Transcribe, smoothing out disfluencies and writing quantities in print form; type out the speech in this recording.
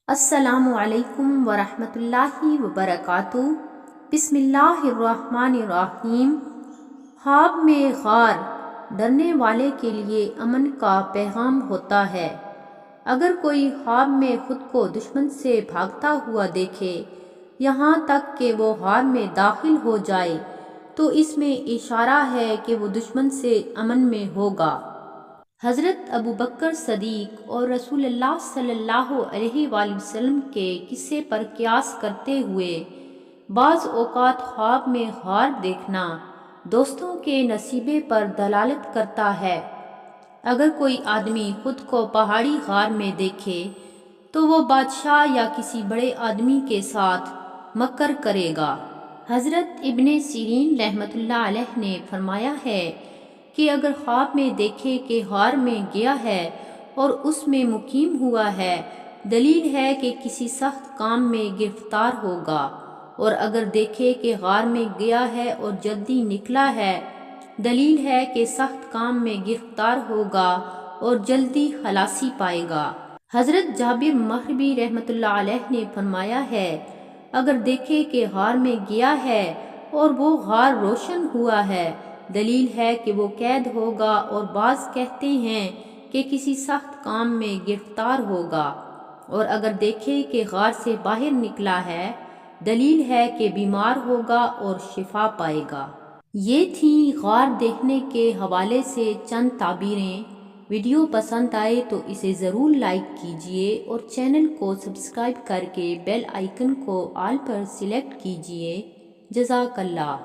السلام علیکم ورحمۃ اللہ وبرکاتہ۔ بسم اللہ الرحمن الرحیم۔ خواب میں غار ڈرنے والے کے لیے امن کا پیغام ہوتا ہے۔ اگر کوئی خواب میں خود کو دشمن سے بھاگتا ہوا دیکھے یہاں تک کہ وہ غار میں داخل ہو جائے تو اس میں اشارہ ہے کہ وہ دشمن سے امن میں ہوگا۔ حضرت ابوبکر صدیق اور رسول اللہ صلی اللہ علیہ وآلہ وسلم کے قصے پر قیاس کرتے ہوئے بعض اوقات خواب میں غار دیکھنا دوستوں کے نصیبے پر دلالت کرتا ہے۔ اگر کوئی آدمی خود کو پہاڑی غار میں دیکھے تو وہ بادشاہ یا کسی بڑے آدمی کے ساتھ مکر کرے گا۔ حضرت ابن سیرین رحمۃ اللہ علیہ نے فرمایا ہے کہ اگر خواب میں دیکھے کہ غار میں گیا ہے اور اس میں مقیم ہوا ہے، دلیل ہے کہ کسی سخت کام میں گرفتار ہوگا، اور اگر دیکھے کہ غار میں گیا ہے اور جلدی نکلا ہے، دلیل ہے کہ سخت کام میں گرفتار ہوگا اور جلدی خلاصی پائے گا۔ حضرت جابر مغربی رحمۃ اللہ علیہ نے فرمایا ہے اگر دیکھے کہ غار میں گیا ہے اور وہ غار روشن ہوا ہے، دلیل ہے کہ وہ قید ہوگا، اور بعض کہتے ہیں کہ کسی سخت کام میں گرفتار ہوگا، اور اگر دیکھے کہ غار سے باہر نکلا ہے، دلیل ہے کہ بیمار ہوگا اور شفا پائے گا۔ یہ تھیں غار دیکھنے کے حوالے سے چند تعبیریں۔ ویڈیو پسند آئے تو اسے ضرور لائک کیجئے اور چینل کو سبسکرائب کر کے بیل آئیکن کو آل پر سلیکٹ کیجئے۔ جزاک اللہ۔